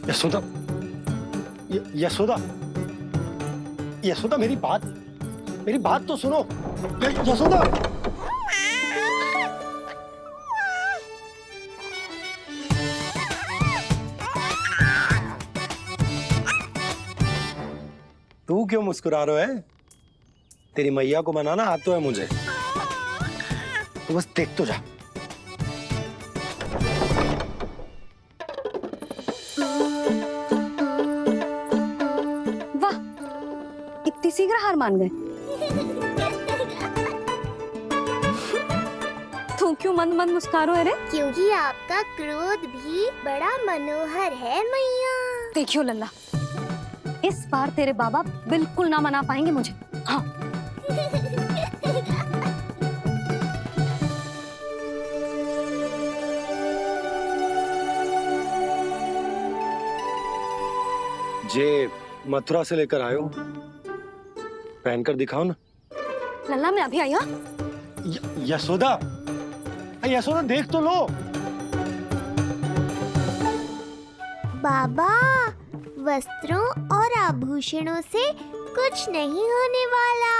यशोदा, यशोदा, यशोदा, मेरी बात तो सुनो। यशोदा, तू क्यों मुस्कुरा रहा है? तेरी मैया को मनाना आता है मुझे। तू बस देख तो जा। वाह, इतनी शीघ्र हार मान गए। तू क्यों मंद मंद मुस्कुरा रहे? क्योंकि आपका क्रोध भी बड़ा मनोहर है मैया। देखियो लल्ला, इस बार तेरे बाबा बिल्कुल ना मना पाएंगे मुझे। हाँ। जे मथुरा से लेकर आयो, पहनकर दिखाओ ना। लल्ला मैं अभी आई। हाँ, यशोदा, यशोदा देख तो लो। बाबा, वस्त्रों और आभूषणों से कुछ नहीं होने वाला।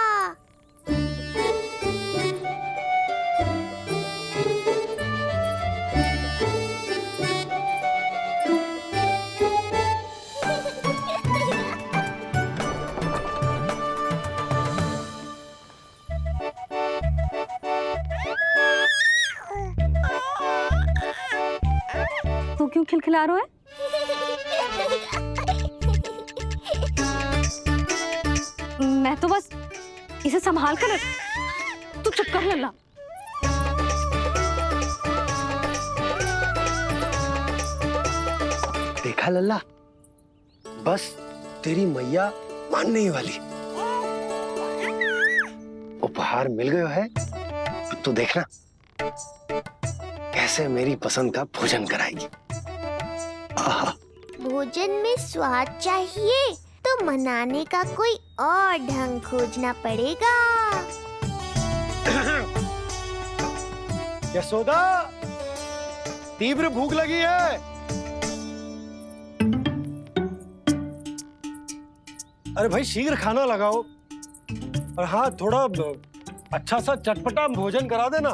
तू क्यों खिलखिला रहा है? मैं तो बस इसे संभाल कर तू चुप कर लल्ला। देखा लल्ला, बस तेरी मैया मानने ही वाली। उपहार मिल गया है, तो देखना कैसे मेरी पसंद का भोजन कराएगी। आहा। भोजन में स्वाद चाहिए तो मनाने का कोई और ढंग खोजना पड़ेगा। यशोदा, तीव्र भूख लगी है। अरे भाई शीघ्र खाना लगाओ, और हाँ थोड़ा अच्छा सा चटपटा भोजन करा देना।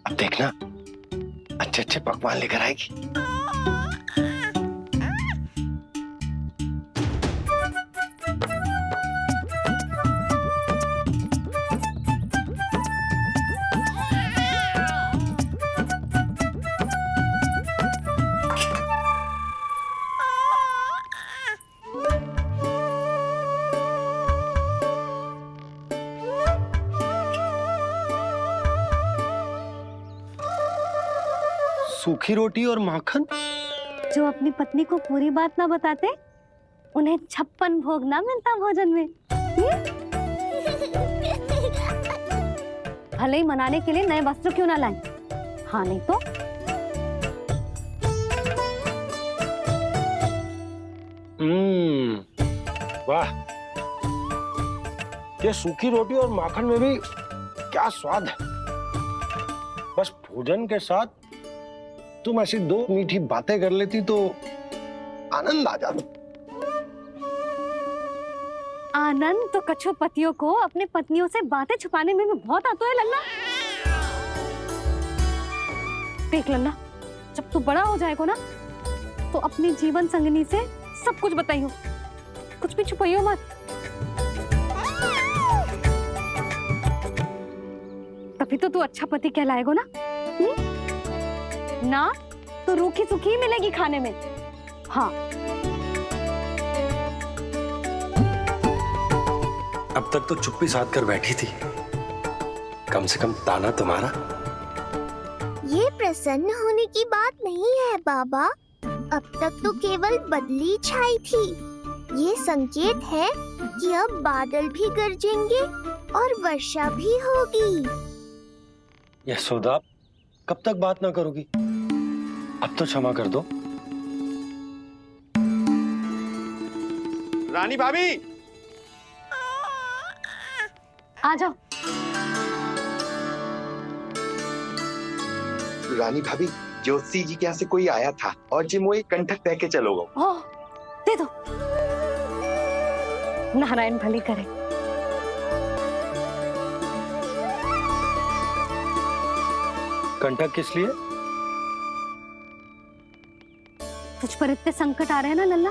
अब देखना अच्छे अच्छे पकवान लेकर आएगी। सूखी रोटी और माखन। जो अपनी पत्नी को पूरी बात ना बताते, उन्हें 56 भोग ना मिलता भोजन में। भले ही मनाने के लिए नए वस्त्र क्यों ना लाएं, हाँ नहीं तो वाह, ये सूखी रोटी और माखन में भी क्या स्वाद है। बस भोजन के साथ तुम ऐसी दो मीठी बातें कर लेती तो आनंद आ जाता। आनंद तो कछुआ पतियों को अपने पत्नियों से बातें छुपाने में भी बहुत आता है लल्ला। देख लल्ला, जब तू बड़ा हो जाएगा ना, तो अपनी जीवन संगनी से सब कुछ बताइयो, कुछ भी छुपाइयो मत। तभी तो तू अच्छा पति कहलाएगा ना। ना तो रूखी सूखी मिलेगी खाने में। हाँ, अब तक तो चुप्पी साध कर बैठी थी, कम से कम ताना तुम्हारा। ये प्रसन्न होने की बात नहीं है बाबा, अब तक तो केवल बदली छाई थी। ये संकेत है कि अब बादल भी गरजेंगे और वर्षा भी होगी। यशोदा, कब तक बात ना करोगी? अब तो क्षमा कर दो। रानी भाभी, आ जाओ। रानी भाभी, ज्योति जी के यहाँ से कोई आया था और जी मुझे कंठक दे के चलोगे। ओह, दे दो। नारायण भली करे। कंठक किस लिए? तुझ पर इतने संकट आ रहे हैं ना लल्ला,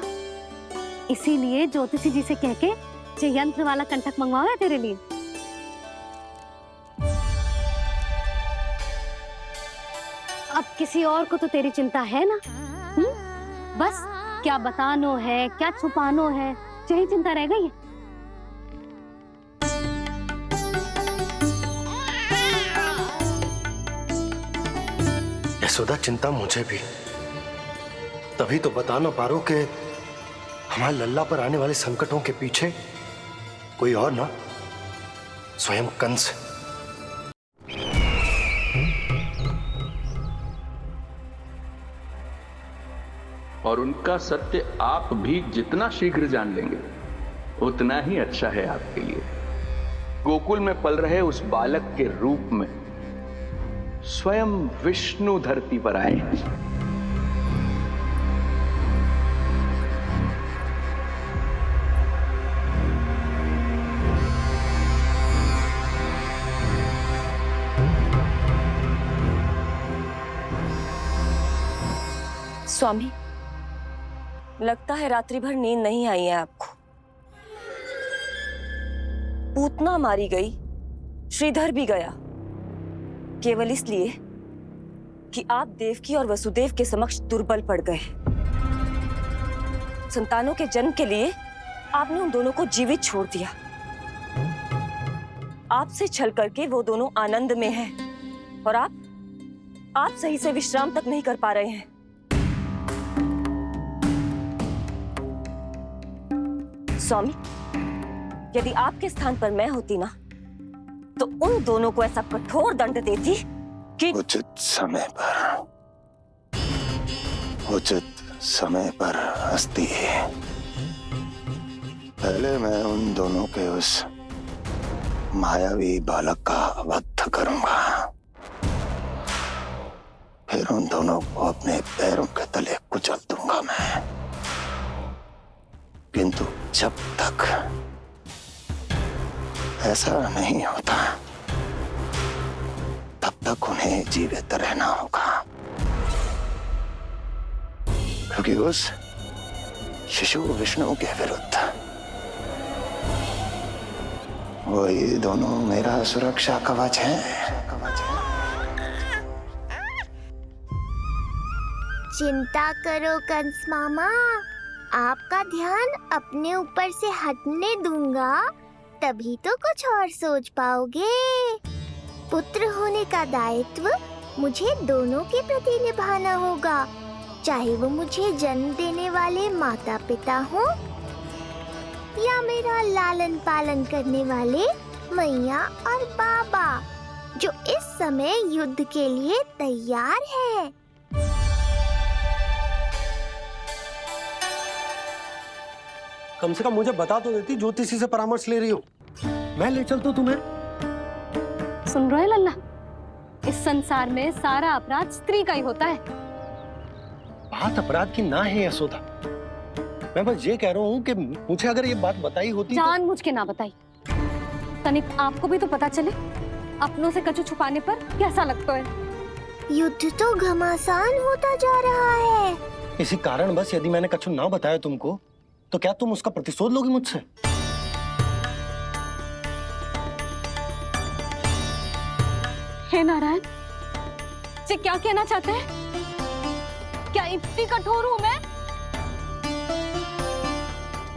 इसीलिए ज्योतिषी जी से कह के ये यंत्र वाला कंठक मंगवाओ है तेरे लिए। अब किसी और को तो तेरी चिंता है ना? बस क्या बतानो है, क्या छुपानो है, यही चिंता रह गई है। यशोदा, चिंता मुझे भी, तभी तो बता ना पा रहा हूं कि हमारे लल्ला पर आने वाले संकटों के पीछे कोई और ना, स्वयं कंस। और उनका सत्य आप भी जितना शीघ्र जान लेंगे उतना ही अच्छा है आपके लिए। गोकुल में पल रहे उस बालक के रूप में स्वयं विष्णु धरती पर आए हैं। स्वामी, लगता है रात्रि भर नींद नहीं आई है आपको। पूतना मारी गई, श्रीधर भी गया, केवल इसलिए कि आप देवकी और वसुदेव के समक्ष दुर्बल पड़ गए। संतानों के जन्म के लिए आपने उन दोनों को जीवित छोड़ दिया। आपसे छल करके वो दोनों आनंद में हैं और आप सही से विश्राम तक नहीं कर पा रहे हैं। स्वामी, यदि आपके स्थान पर मैं होती ना, तो उन दोनों को ऐसा कठोर दंड देती कि उचित समय पर हस्ती। पहले मैं उन दोनों के उस मायावी बालक का वध करूंगा, फिर उन दोनों को अपने पैरों के तले कुचल दूंगा मैं। किंतु जब तक ऐसा नहीं होता तब तक उन्हें जीवित रहना होगा, क्योंकि उस शिशु विष्णु के विरुद्ध वही दोनों मेरा सुरक्षा कवच है। चिंता करो कंस मामा, आपका ध्यान अपने ऊपर से हटने दूंगा, तभी तो कुछ और सोच पाओगे। पुत्र होने का दायित्व मुझे दोनों के प्रति निभाना होगा, चाहे वो मुझे जन्म देने वाले माता पिता हो या मेरा लालन पालन करने वाले मैया और बाबा, जो इस समय युद्ध के लिए तैयार है। कम से कम मुझे बता तो देती, ज्योतिषी से परामर्श ले रही हो, मैं ले चलता तुम्हें। सुन रहे लल्ला, इस संसार में सारा अपराध स्त्री का ही होता है। बात अपराध की ना है यशोदा, मैं बस ये कह रहा हूँ कि मुझे अगर ये बात बताई होती जानबूझ के ना बताई, तनिक आपको भी तो पता चले अपनों से कछु छुपाने पर कैसा लगता है। युद्ध तो घमासान होता जा रहा है। इसी कारण बस यदि मैंने कछु ना बताया तुमको, तो क्या तुम उसका प्रतिशोध लोगी मुझसे? हे नारायण, ये क्या कहना चाहते हैं? क्या इतनी कठोर हूं मैं?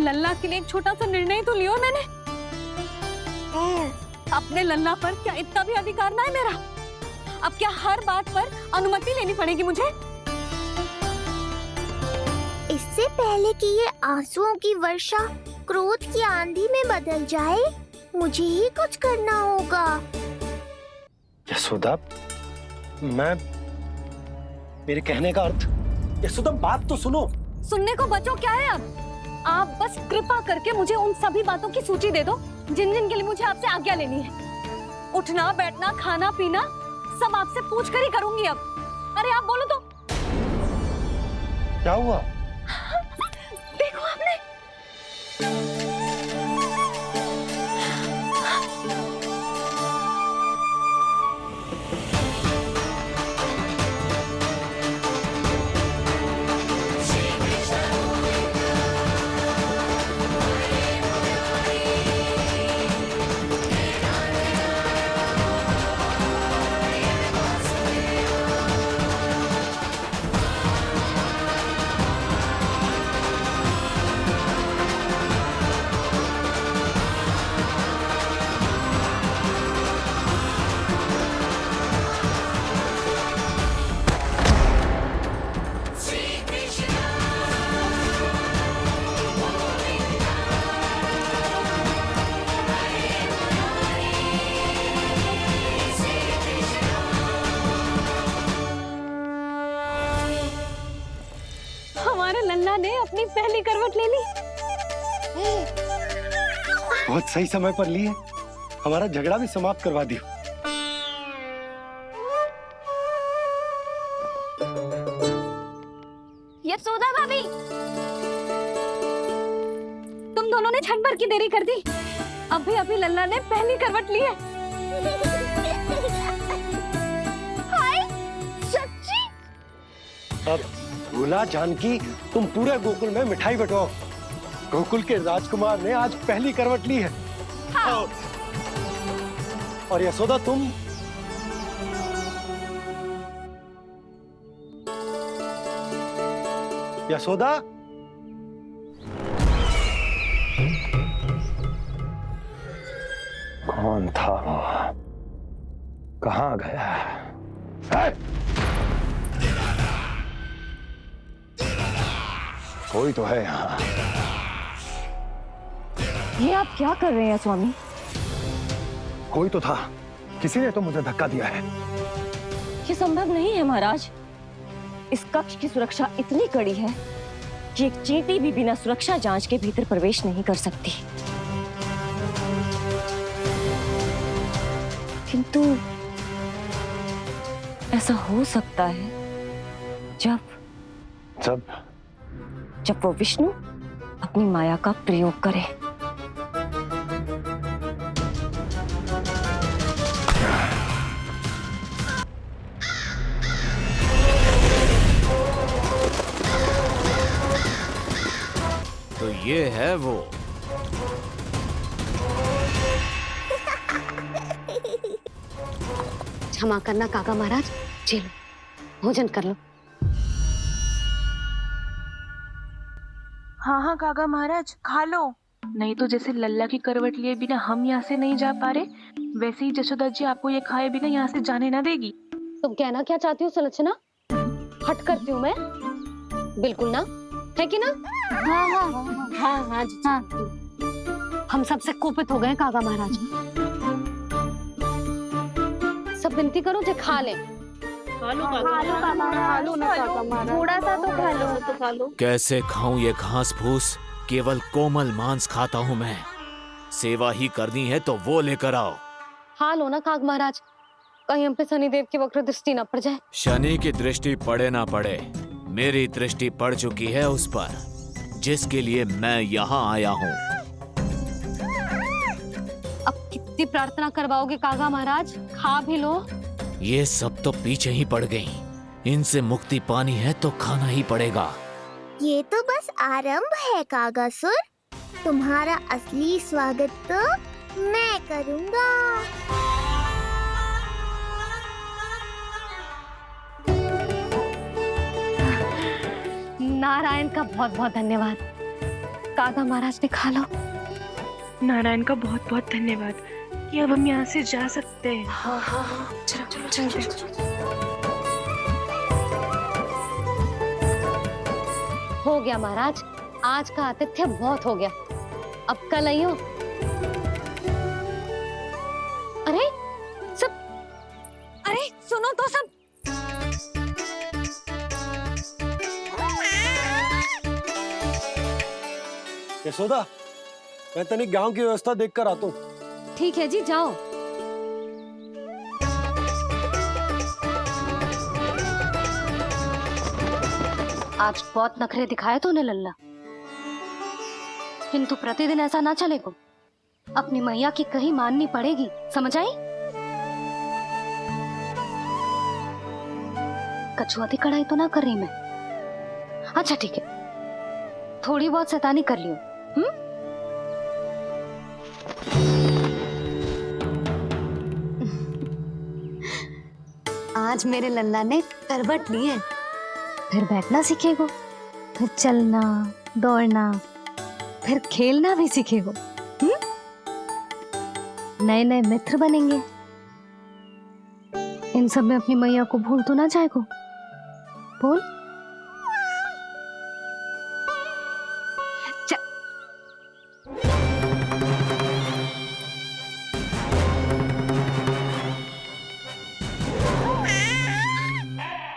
लल्ला के लिए एक छोटा सा निर्णय तो लियो मैंने। अपने लल्ला पर क्या इतना भी अधिकार ना है मेरा? अब क्या हर बात पर अनुमति लेनी पड़ेगी मुझे? इससे पहले कि ये आंसुओं की वर्षा क्रोध की आंधी में बदल जाए, मुझे ही कुछ करना होगा। यशोदा, मेरे कहने का अर्थ, यशोदा बात तो सुनो। सुनने को बचो क्या है अब? आप बस कृपा करके मुझे उन सभी बातों की सूची दे दो जिन जिन के लिए मुझे आपसे आज्ञा लेनी है। उठना बैठना खाना पीना सब आपसे पूछ कर ही करूंगी अब। अरे आप बोलो तो। क्या हुआ? देखो आपने। हमारे लल्ला ने अपनी पहली करवट ले ली। बहुत सही समय पर ली है, हमारा झगड़ा भी समाप्त करवा दियो। यशोदा भाभी, तुम दोनों ने क्षण भर की देरी कर दी। अभी लल्ला ने पहली करवट ली है। हाय, सच्ची? अब भोला जानकी, तुम पूरे गोकुल में मिठाई बंटवाओ। गोकुल के राजकुमार ने आज पहली करवट ली है। हाँ। और यशोदा तुम यशोदा, कौन था वो? कहाँ गया? है? कोई तो है यहाँ। ये आप क्या कर रहे हैं स्वामी? कोई तो था, किसी ने तो मुझे धक्का दिया है। ये संभव नहीं है महाराज। इस कक्ष की सुरक्षा इतनी कड़ी है कि एक चींटी भी बिना सुरक्षा जांच के भीतर प्रवेश नहीं कर सकती। किंतु ऐसा हो सकता है जब वो विष्णु अपनी माया का प्रयोग करे। तो ये है वो। क्षमा करना काका महाराज, चलो भोजन कर लो। हाँ हाँ काका महाराज, खा लो। नहीं तो जैसे लल्ला की करवट लिए बिना हम यहाँ से नहीं जा पा रहे, वैसे ही जशोदा जी आपको ये खाए बिना यहाँ से जाने ना देगी। तुम कहना क्या चाहती हो सुलक्षणा? हट करती हूँ मैं? बिल्कुल ना, है कि ना? हाँ हाँ हाँ हाँ हाँ जी हाँ। हम सबसे कोपित हो गए काका महाराज। सब विनती करो जो खा ले। थोड़ा सा तो खा लो। कैसे खाऊं ये घास फूस? केवल कोमल मांस खाता हूं मैं। सेवा ही करनी है तो वो लेकर आओ। खा लो ना काक महाराज, कहीं हम पे शनिदेव की वक्र दृष्टि न पड़ जाए। शनि की दृष्टि पड़े ना पड़े, मेरी दृष्टि पड़ चुकी है उस पर, जिसके लिए मैं यहाँ आया हूँ। अब कितनी प्रार्थना करवाओगे काका महाराज? खा भी लो। ये सब तो पीछे ही पड़ गई, इनसे मुक्ति पानी है तो खाना ही पड़ेगा। ये तो बस आरंभ है कागासुर, तुम्हारा असली स्वागत तो मैं करूंगा। नारायण का बहुत बहुत धन्यवाद। काका महाराज ने खा लो। नारायण का बहुत बहुत धन्यवाद कि अब हम यहाँ से जा सकते हैं। हाँ हाँ हाँ, चलो चलो चलो। हो गया महाराज, आज का आतिथ्य बहुत हो गया, अब कल आइयो। अरे सब, अरे सुनो तो सब। यशोदा, मैं तनिक गांव की व्यवस्था देखकर आता हूँ। ठीक है जी, जाओ। आज बहुत नखरे दिखाए तूने लल्ला, किंतु प्रतिदिन ऐसा ना चलेगा। अपनी मैया की कही माननी पड़ेगी, समझ आई? कछुआती कढ़ाई तो ना कर रही मैं। अच्छा ठीक है, थोड़ी बहुत शैतानी कर लियो। आज मेरे लल्ला ने करवट ली है, फिर बैठना सीखेगो, फिर चलना दौड़ना, फिर खेलना भी सीखेगो। नए नए मित्र बनेंगे। इन सब में अपनी मैया को भूल तो ना जाएगो। बोल।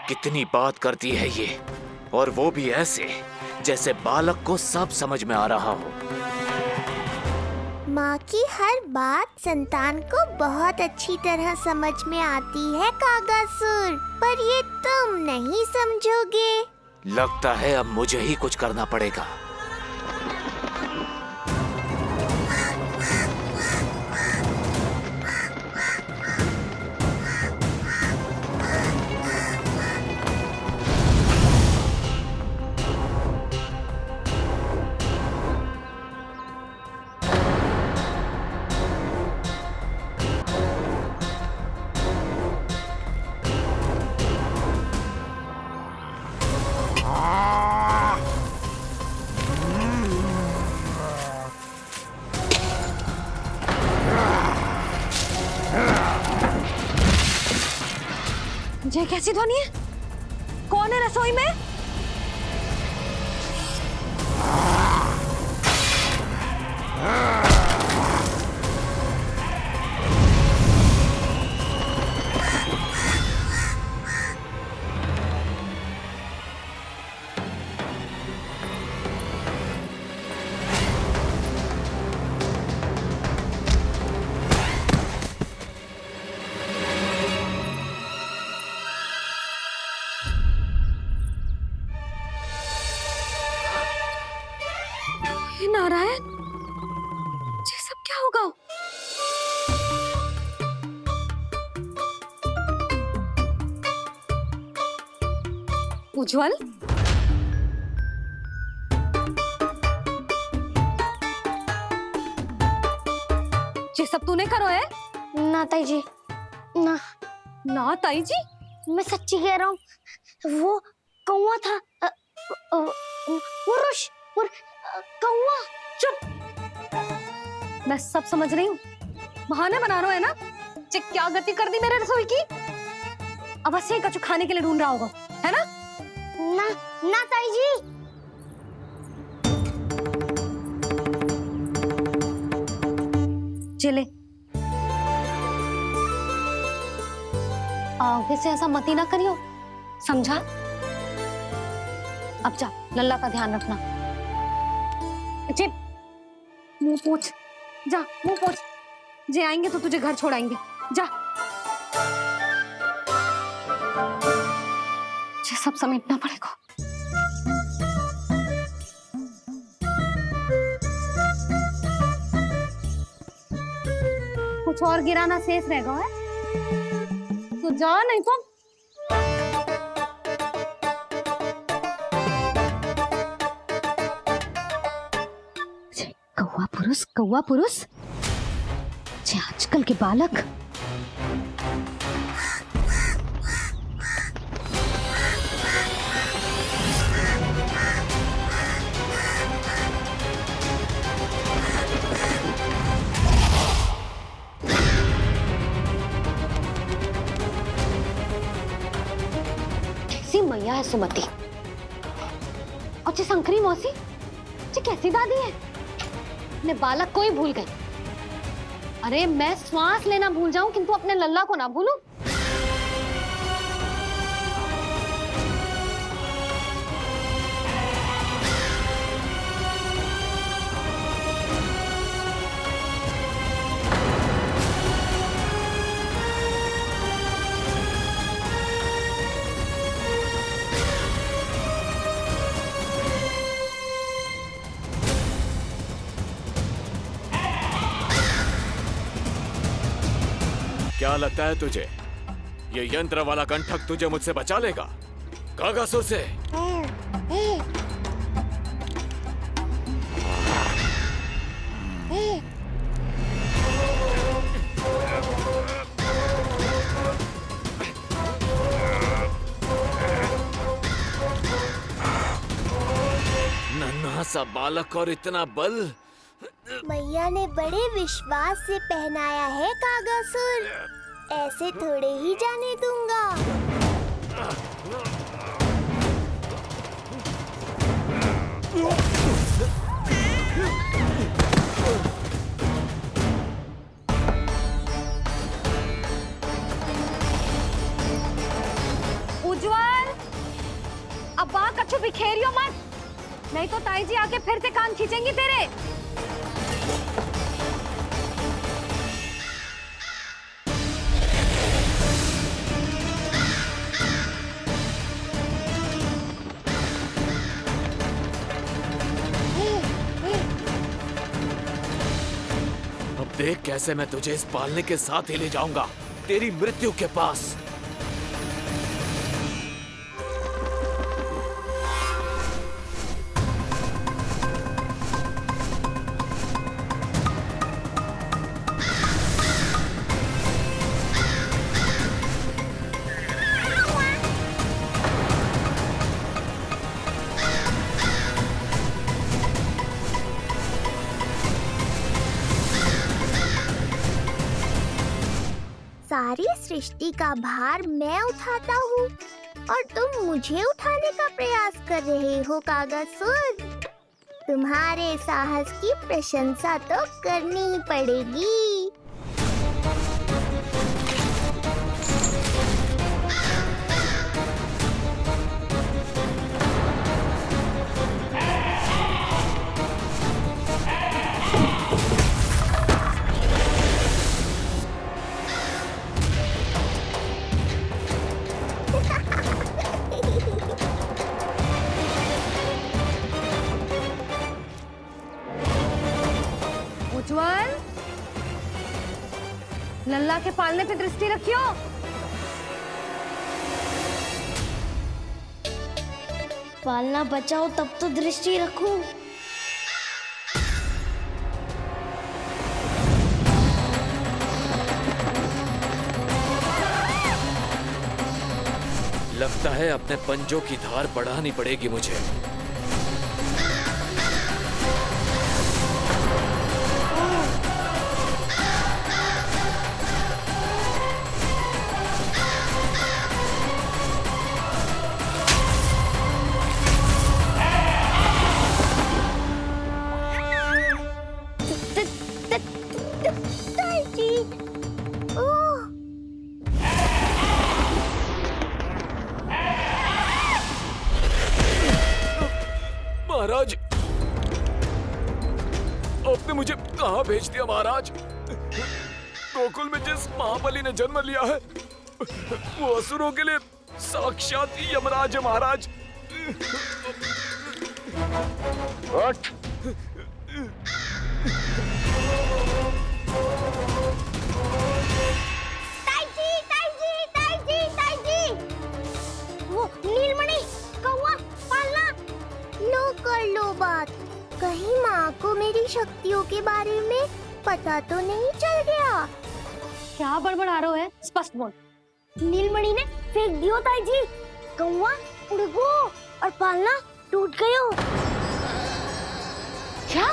कितनी बात करती है ये, और वो भी ऐसे जैसे बालक को सब समझ में आ रहा हो। माँ की हर बात संतान को बहुत अच्छी तरह समझ में आती है कागासुर, पर ये तुम नहीं समझोगे। लगता है अब मुझे ही कुछ करना पड़ेगा। ये कैसी ध्वनि है? कौन है रसोई में? नारायण, ये सब क्या होगा? उज्जवल, ये सब तूने करो है? ना ताई जी, ना ना ताई जी, मैं सच्ची कह रहा हूँ। वो कौवा था, कौवा। चुप! मैं सब समझ रही हूँ, बहाने बना रहा है ना? ये क्या गति कर दी मेरे रसोई की? अवश्य ही कछु खाने के लिए ढूंढ रहा होगा, है ना? ना ना ताई जी। चले, आगे से ऐसा मत ही ना करियो, समझा? अब जा, लल्ला का ध्यान रखना। चिप, मुंह पोंछ, जा मुंह पोंछ। जे आएंगे तो तुझे घर छोड़ाएंगे, जा। ये सब समेटना पड़ेगा। कुछ और गिराना शेष रहेगा है? तो जा, नहीं तो कौवा पुरुष, जे आजकल के बालक। कैसी मैया है सुमति, और जे शंकरी मौसी, जे कैसी दादी है। अपने बालक को ही भूल गई। अरे मैं श्वास लेना भूल जाऊं किंतु अपने लल्ला को ना भूलूं। क्या लगता है तुझे ये यंत्र वाला कंठक तुझे मुझसे बचा लेगा कागासुर से? नन्हा सा बालक और इतना बल। मैया ने बड़े विश्वास से पहनाया है कागासुर, ऐसे थोड़े ही जाने दूंगा। उज्जवल, अब वहाँ कछु बिखेरियो मत, नहीं तो ताई जी आके फिर से कान खींचेंगी तेरे। अब देख कैसे मैं तुझे इस पालने के साथ ही ले जाऊंगा तेरी मृत्यु के पास। सारी सृष्टि का भार मैं उठाता हूँ और तुम मुझे उठाने का प्रयास कर रहे हो कागासुर। तुम्हारे साहस की प्रशंसा तो करनी ही पड़ेगी। उज्जवल, लल्ला के पालने पे दृष्टि रखियो। पालना बचाओ तब तो दृष्टि रखूं। लगता है अपने पंजों की धार बढ़ानी पड़ेगी मुझे। महाराज, आपने मुझे कहाँ भेज दिया महाराज? गोकुल में जिस महाबली ने जन्म लिया है वो असुरों के लिए साक्षात यमराज है महाराज। उठ। वो नीलमणि, कौवा, पालना, लो कर लो बात। कहीं माँ को मेरी शक्तियों के बारे में पता तो नहीं चल गया। क्या बड़बड़ा रहे हो है? स्पष्ट बोल। नीलमणि ने फेंक दियो ताई जी। कौवा उड़ गयो और पालना टूट गयो। क्या?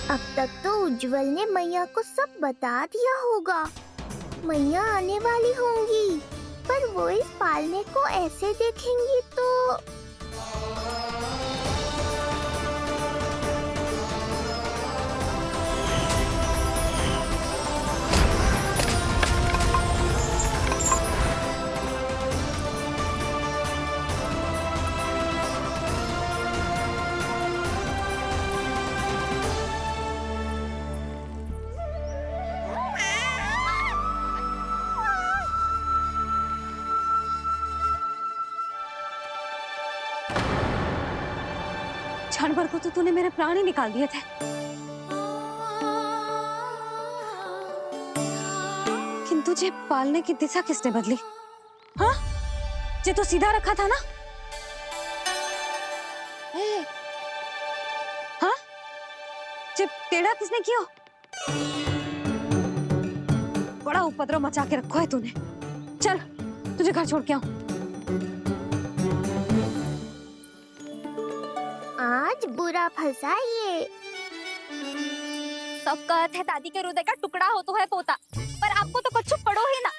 अब तक तो उज्जवल ने मैया को सब बता दिया होगा। मैया आने वाली होंगी, पर वो इस पालने को ऐसे देखेंगी तो क्षण भर को तो तूने मेरे प्राण ही निकाल दिए थे। तुझे पालने की दिशा किसने बदली? हाँ, जे तो सीधा रखा था ना? हाँ, जे टेढ़ा किसने किया? बड़ा उपद्रव मचा के रखो है तूने। चल, तुझे घर छोड़ के आऊं। आज बुरा फंसा ये। सब कहत है दादी के हृदय का टुकड़ा हो तो है पोता, पर आपको तो कुछ पड़ो ही ना।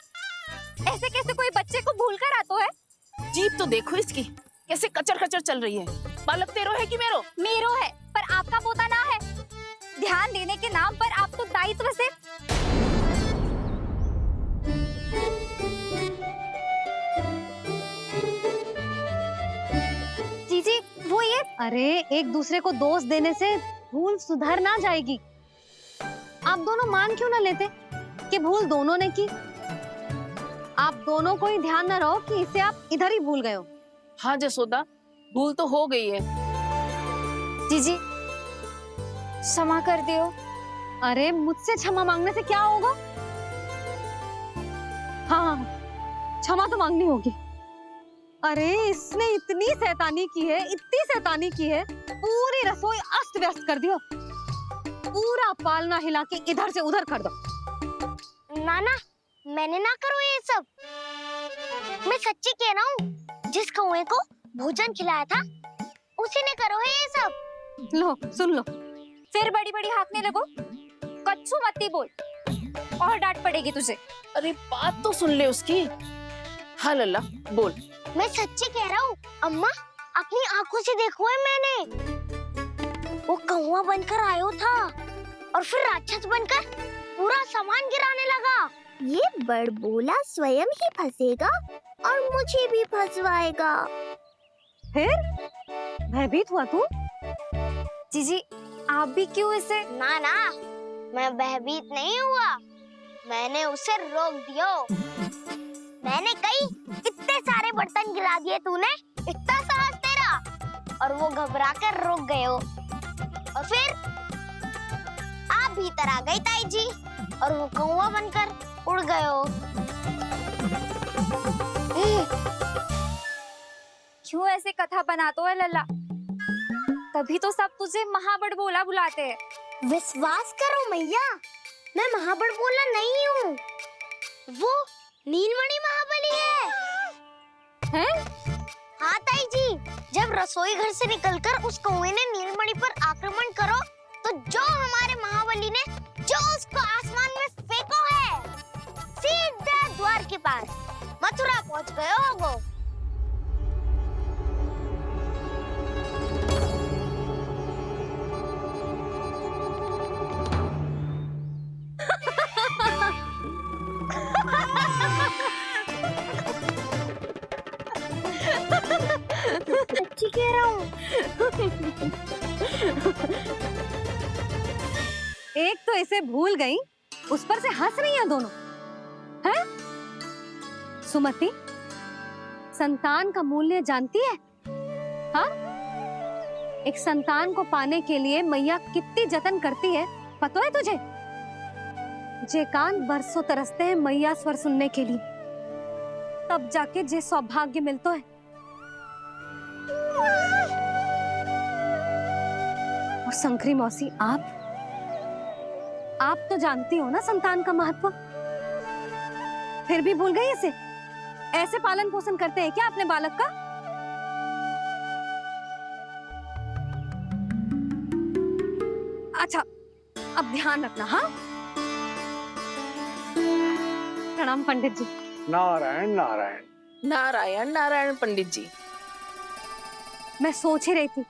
ऐसे कैसे कोई बच्चे को भूल कर आतो है? जीप तो देखो इसकी, कैसे कचर कचर चल रही है। बालक तेरो है कि मेरो? मेरो है, पर आपका पोता ना है। ध्यान देने के नाम पर आप तो दायित्व से जीजी वो ये। अरे एक दूसरे को दोष देने से भूल सुधर ना जाएगी। आप दोनों मान क्यों ना लेते कि भूल दोनों ने की? आप दोनों को ही ध्यान न रहो कि इसे आप इधर ही भूल गए हो। हाँ जसोदा, भूल तो हो गई है। जीजी क्षमा कर दियो। अरे मुझसे क्षमा मांगने से क्या होगा? हाँ, क्षमा तो मांगनी होगी। अरे इसने इतनी शैतानी की है, इतनी शैतानी की है, पूरी रसोई अस्त व्यस्त कर दियो। पूरा पालना हिला के इधर से उधर कर दो। नाना, मैंने ना करो ये सब। मैं सच्ची कह रहा हूँ, जिस कौवे को भोजन खिलाया था उसी ने करो है ये सब। लो सुन लो। फिर बड़ी बड़ी हाकने लगो। कच्चू मत्ती बोल और डांट पड़ेगी तुझे। अरे बात तो सुन ले उसकी। हाँ लल्ला बोल। मैं सच्ची कह रहा हूँ अम्मा, अपनी आंखों से देखो है मैंने। वो कौवा बनकर आयो था और फिर राक्षस बनकर पूरा सामान गिराने लगा। ये बड़बोला स्वयं ही फंसेगा और मुझे भी फंसवाएगा। फिर भयभीत हुआ तू? जीजी आप भी क्यों इसे? ना ना, मैं भयभीत नहीं हुआ, मैंने उसे रोक दिया। मैंने कही इतने सारे बर्तन गिरा दिए तूने, इतना साहस तेरा, और वो घबरा कर रुक गए हो। और फिर आप भीतर आ गई ताई जी और वो कौवा बनकर उड़ गए हो। क्यों ऐसे कथा बनाते है लल्ला? तभी तो सब तुझे महाबड़ बोला बुलाते हैं। विश्वास करो मैया, मैं महाबड़ बोला नहीं हूँ, वो नीलमणि महाबली है। हैं? हाँ ताई जी, जब रसोई घर से निकलकर उस कौवे ने नीलमणि पर आक्रमण करो, तो जो हमारे महाबली ने जो उसको आसमान में फेंको है, सीधा द्वार के पास मथुरा पहुंच गए हो वो। सच्ची कह रहा हूँ। एक तो इसे भूल गई, उस पर से हंस रही हैं दोनों। हैं? सुमति, संतान का मूल्य जानती है? हाँ? एक संतान को पाने के लिए मैया कितनी जतन करती है, पता है तुझे? जे कान बरसों तरसते हैं मैया स्वर सुनने के लिए, तब जाके जे सौभाग्य मिलता है। और शंकरी मौसी, आप तो जानती हो ना संतान का महत्व, फिर भी भूल गई इसे? ऐसे पालन पोषण करते हैं क्या अपने बालक का? अच्छा, अब ध्यान रखना। हाँ, प्रणाम पंडित जी। नारायण नारायण। नारायण नारायण पंडित जी। मैं सोच ही रही थी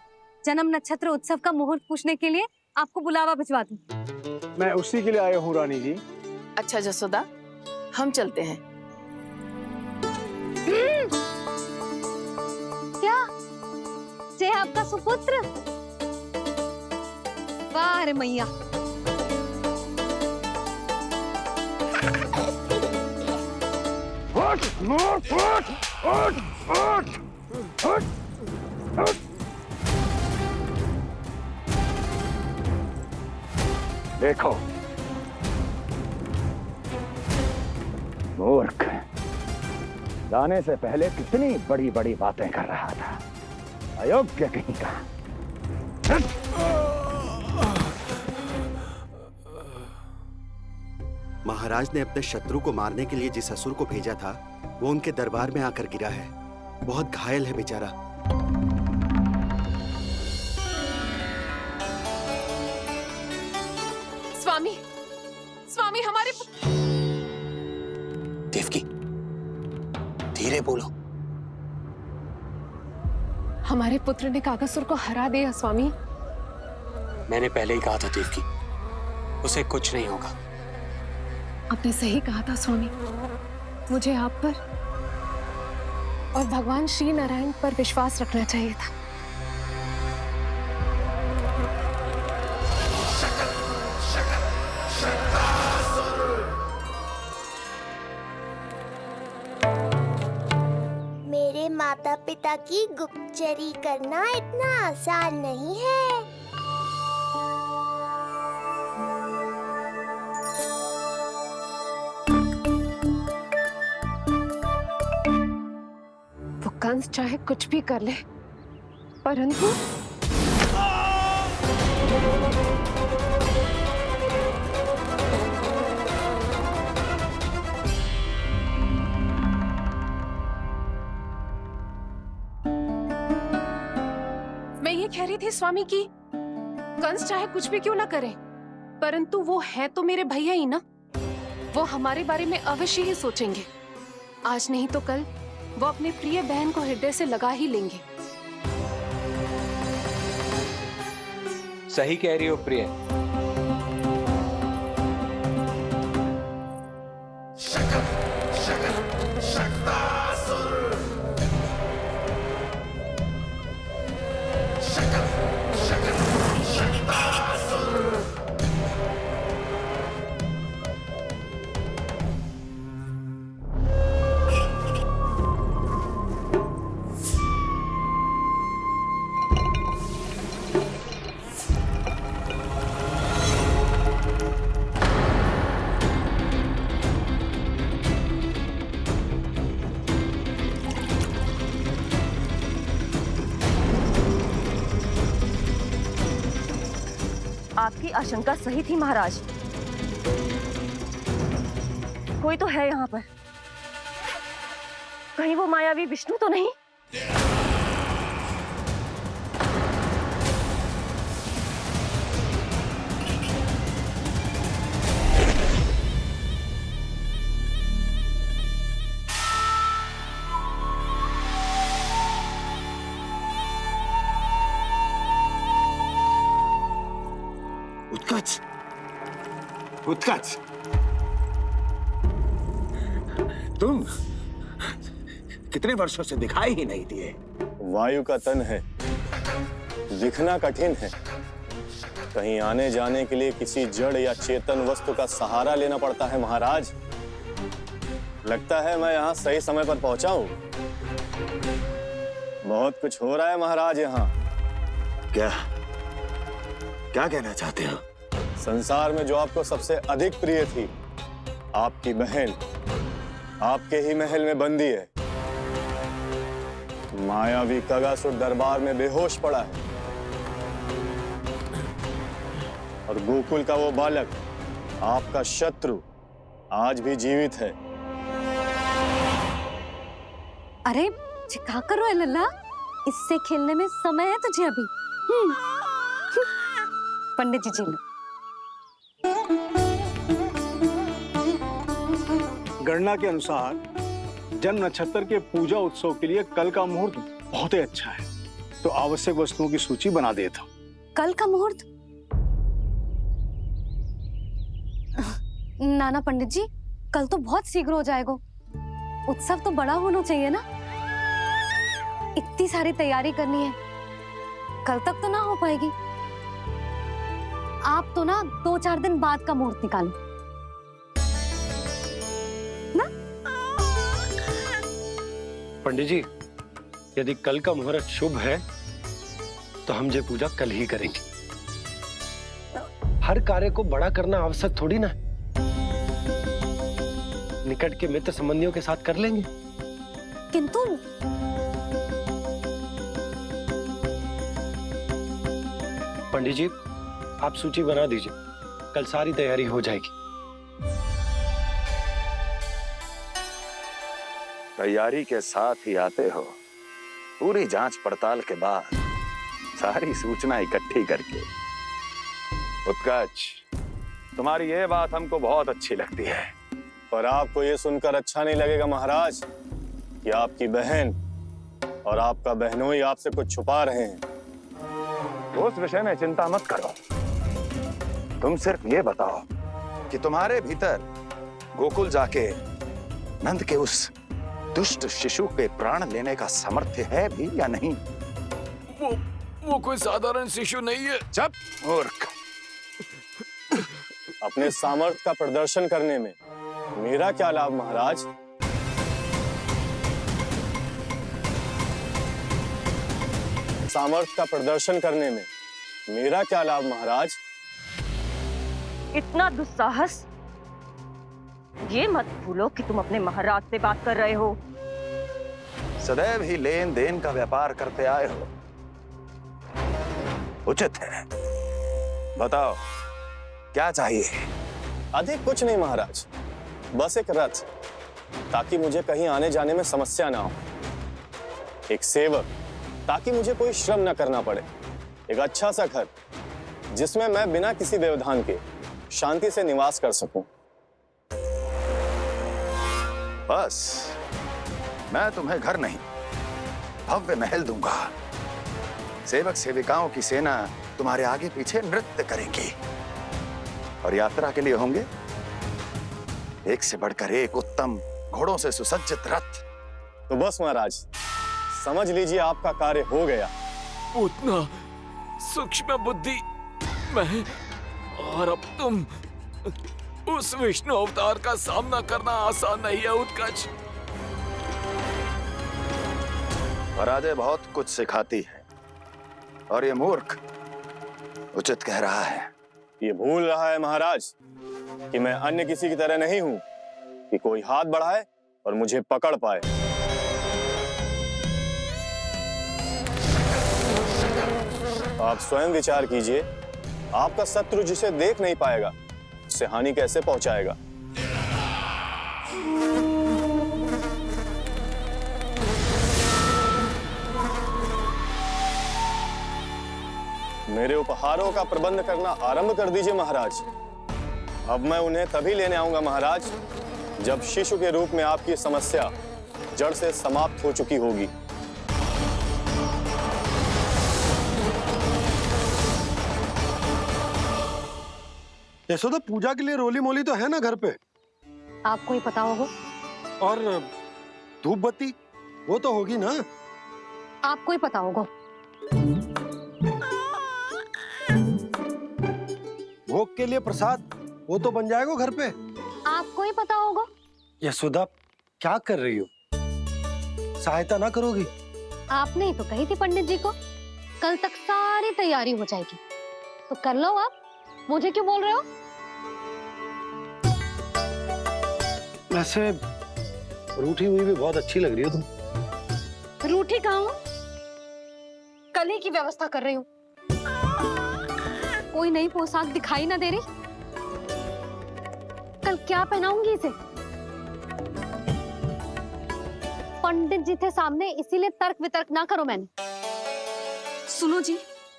जन्म नक्षत्र उत्सव का मुहूर्त पूछने के लिए आपको बुलावा भिजवा दूं। मैं उसी के लिए आया हूँ रानी जी। अच्छा जसोदा, हम चलते हैं। क्या जे आपका सुपुत्र? वाह रे मैया। देखो, मूर्ख, जाने से पहले कितनी बड़ी बड़ी बातें कर रहा था, अयोग्य कहीं का। महाराज ने अपने शत्रु को मारने के लिए जिस असुर को भेजा था वो उनके दरबार में आकर गिरा है। बहुत घायल है बेचारा। स्वामी, स्वामी हमारे देवकी, धीरे बोलो। हमारे पुत्र ने काकासुर को हरा दिया स्वामी। मैंने पहले ही कहा था देवकी, उसे कुछ नहीं होगा। आपने सही कहा था स्वामी। मुझे आप पर और भगवान श्री नारायण पर विश्वास रखना चाहिए था। मेरे माता पिता की गुप्तचरी करना इतना आसान नहीं है। वो कंस चाहे कुछ भी कर ले, परंतु मैं ये कह रही थी स्वामी कि कंस चाहे कुछ भी क्यों ना करे, परंतु वो है तो मेरे भैया ही ना। वो हमारे बारे में अवश्य ही सोचेंगे। आज नहीं तो कल वो अपने प्रिय बहन को हृदय से लगा ही लेंगे। सही कह रही हो प्रिय। आपकी आशंका सही थी महाराज। कोई तो है यहाँ पर। कहीं वो मायावी विष्णु तो नहीं? उत्कच, उत्कच, तुम कितने वर्षों से दिखाई ही नहीं दिए। वायु का तन है, दिखना कठिन है। कहीं आने जाने के लिए किसी जड़ या चेतन वस्तु का सहारा लेना पड़ता है महाराज। लगता है मैं यहाँ सही समय पर पहुंचा हूँ। बहुत कुछ हो रहा है महाराज यहाँ। क्या क्या कहना चाहते हो? संसार में जो आपको सबसे अधिक प्रिय थी, आपकी बहन आपके ही महल में बंदी है। मायावी कागासुर दरबार में बेहोश पड़ा है और गोकुल का वो बालक, आपका शत्रु, आज भी जीवित है। अरे क्या करो है लल्ला, इससे खेलने में समय है तुझे अभी। पंडित जी जी लो। गणना के अनुसार जन्म नक्षत्र के पूजा उत्सव के लिए कल का मुहूर्त बहुत ही अच्छा है, तो आवश्यक वस्तुओं की सूची बना देता हूँ। कल का मुहूर्त? नाना पंडित जी, कल तो बहुत शीघ्र हो जाएगा। उत्सव तो बड़ा होना चाहिए ना। इतनी सारी तैयारी करनी है, कल तक तो ना हो पाएगी। आप तो ना 2-4 दिन बाद का मुहूर्त निकालो ना। पंडित जी, यदि कल का मुहूर्त शुभ है तो हम ये पूजा कल ही करेंगे। हर कार्य को बड़ा करना आवश्यक थोड़ी ना। निकट के मित्र संबंधियों के साथ कर लेंगे। किंतु पंडित जी, आप सूची बना दीजिए, कल सारी तैयारी हो जाएगी। तैयारी के साथ ही आते हो, पूरी जांच पड़ताल के बाद सारी सूचना इकट्ठी करके। उत्कर्ष, तुम्हारी ये बात हमको बहुत अच्छी लगती है। पर आपको ये सुनकर अच्छा नहीं लगेगा महाराज कि आपकी बहन और आपका बहनोई आपसे कुछ छुपा रहे हैं। उस विषय में चिंता मत करो, तुम सिर्फ ये बताओ कि तुम्हारे भीतर गोकुल जाके नंद के उस दुष्ट शिशु के प्राण लेने का सामर्थ्य है भी या नहीं? वो कोई साधारण शिशु नहीं है। चुप मूर्ख। अपने सामर्थ्य का प्रदर्शन करने में मेरा क्या लाभ महाराज? सामर्थ्य का प्रदर्शन करने में मेरा क्या लाभ महाराज? इतना दुस्साहस? ये मत भूलो कि तुम अपने महाराज से बात कर रहे हो। सदैव ही लेन देन का व्यापार करते आए हो, उचित है। बताओ क्या चाहिए? अधिक कुछ नहीं महाराज, बस एक रथ, ताकि मुझे कहीं आने जाने में समस्या ना हो। एक सेवक, ताकि मुझे कोई श्रम न करना पड़े। एक अच्छा सा घर, जिसमें मैं बिना किसी व्यवधान के शांति से निवास कर सकूं। बस, मैं तुम्हें घर नहीं, भव्य महल दूंगा। सेवक सेविकाओं की सेना तुम्हारे आगे पीछे नृत्य करेंगी और यात्रा के लिए होंगे एक से बढ़कर एक उत्तम घोड़ों से सुसज्जित रथ। तो बस महाराज, समझ लीजिए आपका कार्य हो गया। उतना सूक्ष्म बुद्धि मैं, और अब तुम, उस विष्णु अवतार का सामना करना आसान नहीं है उत्कर्ष। पराजय बहुत कुछ सिखाती है और ये मूर्ख उचित कह रहा है। ये भूल रहा है महाराज कि मैं अन्य किसी की तरह नहीं हूं कि कोई हाथ बढ़ाए और मुझे पकड़ पाए। आप स्वयं विचार कीजिए, आपका शत्रु जिसे देख नहीं पाएगा उससे हानि कैसे पहुंचाएगा? मेरे उपहारों का प्रबंध करना आरंभ कर दीजिए महाराज। अब मैं उन्हें तभी लेने आऊंगा महाराज, जब शिशु के रूप में आपकी समस्या जड़ से समाप्त हो चुकी होगी। यशोदा, पूजा के लिए रोली मोली तो है ना घर पे? आपको ही पता होगा। और धूप बत्ती वो तो होगी ना? आपको ही पता होगा। भोग के लिए प्रसाद वो तो बन जाएगा घर पे। आपको ही पता होगा। यशोदा, क्या कर रही हो? सहायता ना करोगी? आपने ही तो कही थी पंडित जी को, कल तक सारी तैयारी हो जाएगी, तो कर लो आप। मुझे क्यों बोल रहे हो? वैसे रूठी हुई भी बहुत अच्छी लग रही हो तुम। रूठी कहाँ हूँ? कल ही की व्यवस्था कर रही हूँ। कोई नई पोशाक दिखाई ना दे रही? कल क्या पहनाऊंगी इसे? पंडित जी थे सामने, इसीलिए तर्क वितर्क ना करो। मैंने सुनो जी,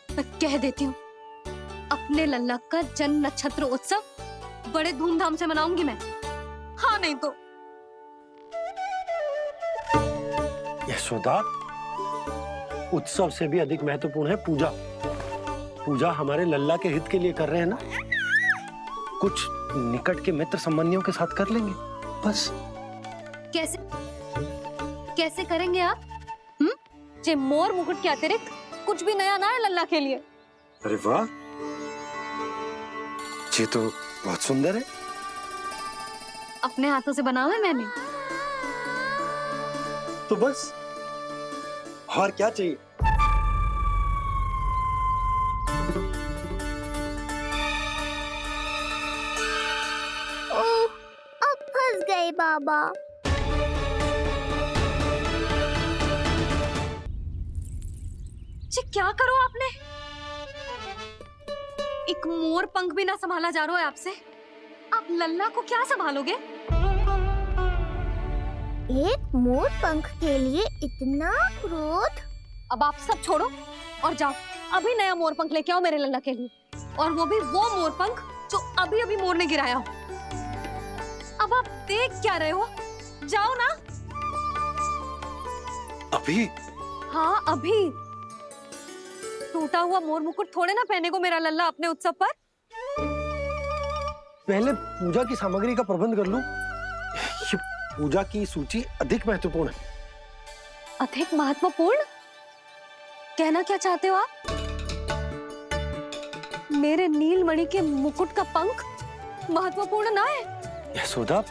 मैं कह देती हूँ, अपने लल्ला का जन्म नक्षत्र उत्सव बड़े धूमधाम से मनाऊंगी मैं। हाँ नहीं तो। यशोदा, उत्सव से भी अधिक महत्वपूर्ण है पूजा। पूजा हमारे लल्ला के हित के लिए कर रहे हैं ना, कुछ निकट के मित्र संबंधियों के साथ कर लेंगे बस। कैसे कैसे करेंगे आप? जे मोर मुकुट के अतिरिक्त कुछ भी नया ना है लल्ला के लिए। अरे वाह, ये तो बहुत सुंदर है। अपने हाथों से बना है मैंने। तो बस, और क्या चाहिए? ओह, अब फंस गए बाबा। जी क्या करो आपने? एक मोर पंख भी ना संभाला जा रहा है आपसे। आप लल्ला को क्या संभालोगे? एक मोर पंख के लिए इतना क्रोध? अब आप सब छोड़ो और जाओ, अभी नया मोर पंख लेके आओ मेरे लल्ला के लिए, और वो भी वो मोर पंख जो अभी अभी मोर ने गिराया हो। अब आप देख क्या रहे हो? जाओ ना। अभी? हाँ अभी। टूटा हुआ मोर मुकुट थोड़े ना पहने को मेरा लल्ला अपने उत्सव पर। पहले पूजा की सामग्री का प्रबंध कर लूं। ये पूजा की सूची अधिक महत्वपूर्ण है। अधिक महत्वपूर्ण? कहना क्या चाहते हो आप? मेरे नीलमणि के मुकुट का पंख महत्वपूर्ण ना है? यशोदा,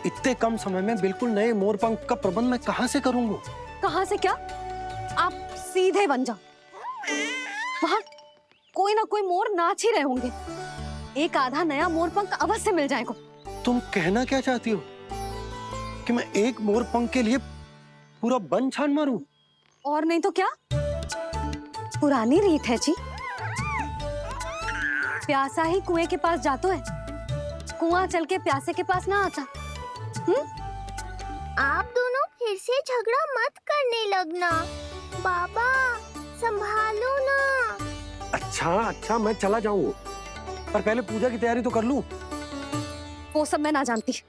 इतने कम समय में बिल्कुल नए मोर पंख का प्रबंध मैं कहां से करूंगा? कहां से क्या? आप सीधे बन जाओ। वहां कोई ना कोई मोर नाच ही रहे होंगे। एक आधा नया मोर पंख अवश्य मिल जाएगा। तुम कहना क्या चाहती हो कि मैं एक मोर पंख के लिए पूरा वन छान मारूं? और नहीं तो क्या? पुरानी रीत है जी। प्यासा ही कुएं के पास जातो है, कुआं चल के प्यासे के पास ना आता। आप दोनों फिर से झगड़ा मत करने लगना। बाबा संभालो ना। अच्छा मैं चला जाऊंगा, पर पहले पूजा की तैयारी तो कर लूं। वो सब मैं ना जानती।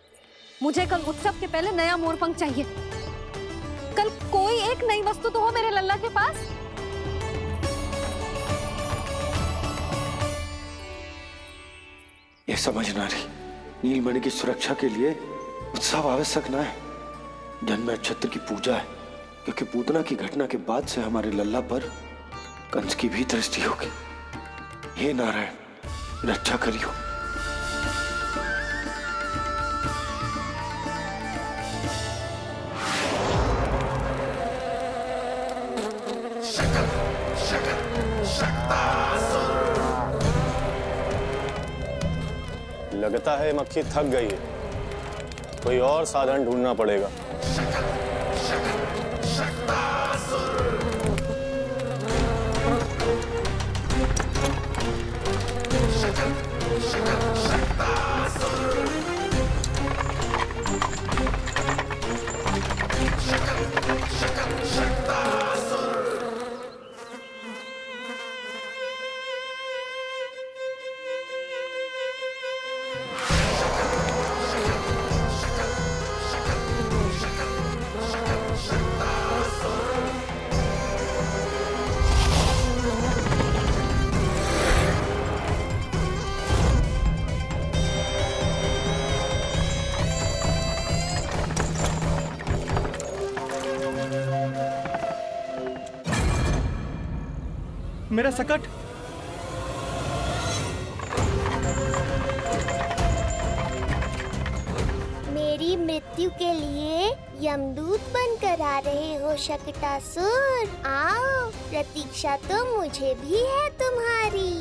मुझे कल उत्सव के पहले नया मोर पंख चाहिए। कल कोई एक नई वस्तु तो हो मेरे लल्ला के पास। ये समझ ना रही, नीलमणि की सुरक्षा के लिए उत्सव आवश्यक ना है, जन्म नक्षत्र की पूजा है, क्योंकि पूतना की घटना के बाद से हमारे लल्ला पर कंस की भी दृष्टि होगी। हे नारायण, रक्षा करियो। लगता है मक्खी थक गई है, कोई और साधन ढूंढना पड़ेगा। मेरा सकट। मेरी मृत्यु के लिए यमदूत बनकर आ रहे हो शकटासुर? आओ, प्रतीक्षा तो मुझे भी है तुम्हारी।